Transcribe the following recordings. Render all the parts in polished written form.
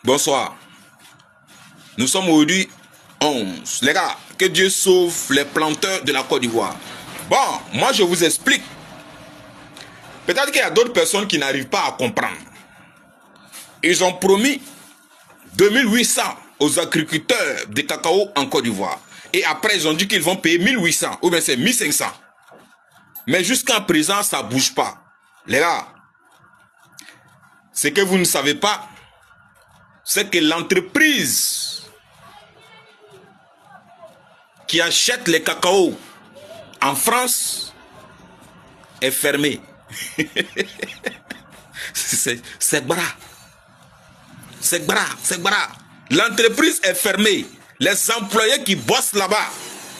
Bonsoir. Nous sommes aujourd'hui 11. Les gars, que Dieu sauve les planteurs de la Côte d'Ivoire. Bon, moi je vous explique. Peut-être qu'il y a d'autres personnes qui n'arrivent pas à comprendre. Ils ont promis 2800 aux agriculteurs de cacao en Côte d'Ivoire. Et après, ils ont dit qu'ils vont payer 1800 ou bien c'est 1500. Mais jusqu'à présent, ça ne bouge pas. Les gars, ce que vous ne savez pas, c'est que l'entreprise qui achète les cacao en France est fermée. C'est bras. C'est bras, c'est bras. L'entreprise est fermée. Les employés qui bossent là-bas,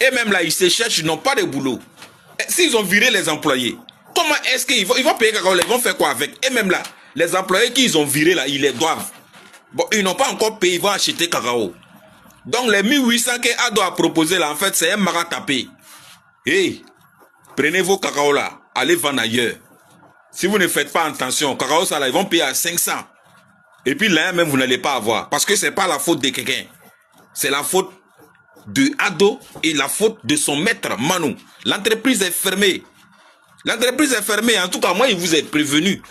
et même là, ils se cherchent, ils n'ont pas de boulot. S'ils ont viré les employés, comment est-ce qu'ils vont payer cacao? Ils vont faire quoi avec? Et même là, les employés qu'ils ont virés là, ils les doivent. Bon, ils n'ont pas encore payé, ils vont acheter cacao. Donc les 1800 que Ado a proposé là, en fait, c'est un marat tapé. Hey, prenez vos cacao là, allez vendre ailleurs. Si vous ne faites pas attention, cacao ça là, ils vont payer à 500. Et puis là même, vous n'allez pas avoir. Parce que c'est pas la faute de quelqu'un. C'est la faute de Ado et la faute de son maître, Manu. L'entreprise est fermée. L'entreprise est fermée. En tout cas, moi, il vous est prévenu.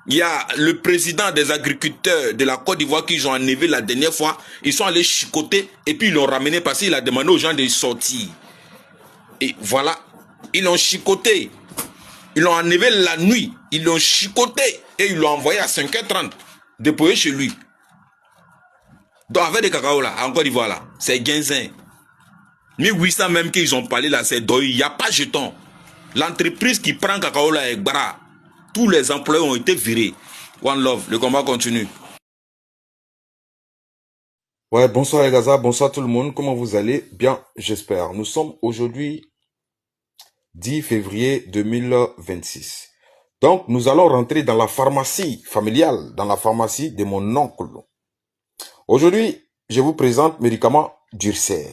Il y a le président des agriculteurs de la Côte d'Ivoire qui ont enlevé la dernière fois. Ils sont allés chicoter et puis ils l'ont ramené parce qu'il a demandé aux gens de sortir. Et voilà, ils l'ont chicoté. Ils l'ont enlevé la nuit. Ils l'ont chicoté et ils l'ont envoyé à 5h30 déposer chez lui. Donc avec des cacao là, en Côte d'Ivoire là, c'est Guinzin. 1800 même qu'ils ont parlé là, c'est Doy. Il n'y a pas de jeton. L'entreprise qui prend cacao là est Bara. Tous les employés ont été virés. One love, le combat continue. Ouais, bonsoir les Gaza, bonsoir tout le monde, comment vous allez? Bien, j'espère. Nous sommes aujourd'hui 10 février 2026. Donc, nous allons rentrer dans la pharmacie familiale, dans la pharmacie de mon oncle. Aujourd'hui, je vous présente médicament Durcer.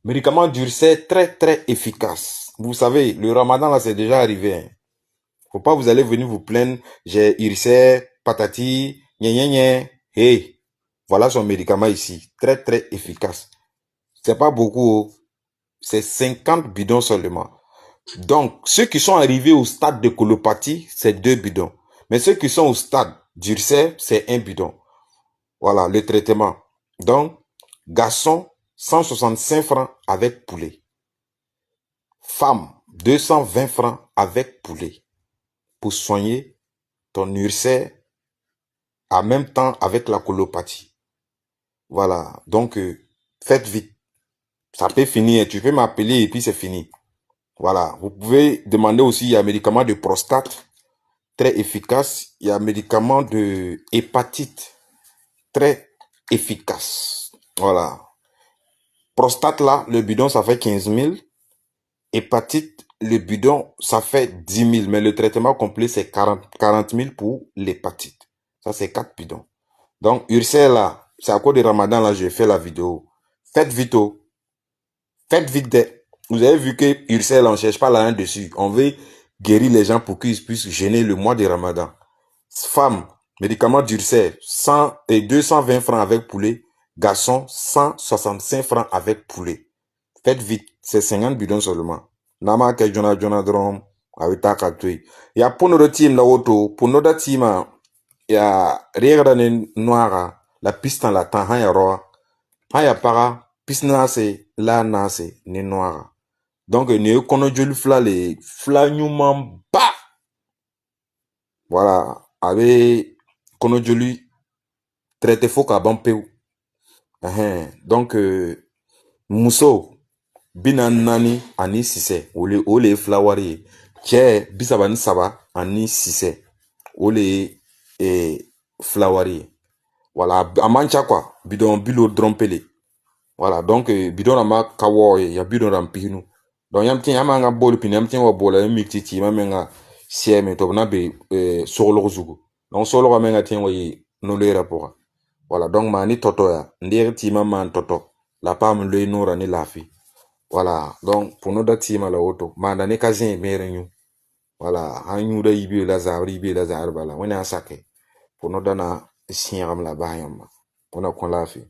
Médicament Durcer très efficace. Vous savez, le ramadan là, c'est déjà arrivé. Hein. Faut pas vous allez venir vous plaindre, j'ai Urcer, patati, gna. Hey, voilà son médicament ici, très efficace. C'est pas beaucoup, c'est 50 bidons seulement. Donc, ceux qui sont arrivés au stade de colopathie, c'est 2 bidons. Mais ceux qui sont au stade d'Urcer, c'est 1 bidon. Voilà, le traitement. Donc, garçon, 165 francs avec poulet. Femme, 220 francs avec poulet. Pour soigner ton Urcer en même temps avec la colopathie. Voilà, donc faites vite. Ça peut finir, tu peux m'appeler et puis c'est fini. Voilà, vous pouvez demander aussi, il y a un médicament de prostate, très efficace. Il y a un médicament de hépatite, très efficace. Voilà. Prostate là, le bidon ça fait 15 000. Hépatite, le bidon ça fait 10 000. Mais le traitement complet c'est 40 000 pour l'hépatite. Ça c'est 4 bidons. Donc, Urcer là, c'est à cause du Ramadan là, j'ai fait la vidéo. Faites vite, oh. Faites vite. Vous avez vu que Urcer là, on cherche pas là dessus. On veut guérir les gens pour qu'ils puissent jeûner le mois de Ramadan. Femme, médicament d'Urcer, 100 et 220 francs avec poulet. Garçon, 165 francs avec poulet. Faites vite, c'est 50 bidons seulement. Nama ke jona drom, awita katui. Ya pono de team la auto, pono de team ya regra ne noira, la piste en la temps, ya roa. Ya para, piste nase, la nase, ne noira. Donc, ne kono joli fla le, fla nyuman ba. Voilà, avec kono joli, traité faux ka ban peu. Donc, muso, binan nani, ani sise, ole flawari, che, bisaban saba, ani sise, ole flawari. Voilà, a mancha quoi, bidon bilo drompele. Voilà, donc bidon ama kawo ya bidon rampinu. Donc yam tin yama nga bol pin yam tin wa bola yam mititi ma menga sieme to na be solo zugo. Donc solo ga menga tin wa no le rapport. Voilà, donc mani toto ya ndere tima man toto. La pam le nora ni lafi. Voilà, donc pour nous da tima la auto, manda ne kazin merenyu. Voilà, hanyu da ibi la zabri ibi la zarbala. Wena sake. Pour nous dana sẽegem la bas yãmba. Wẽnna kõ laafɩ.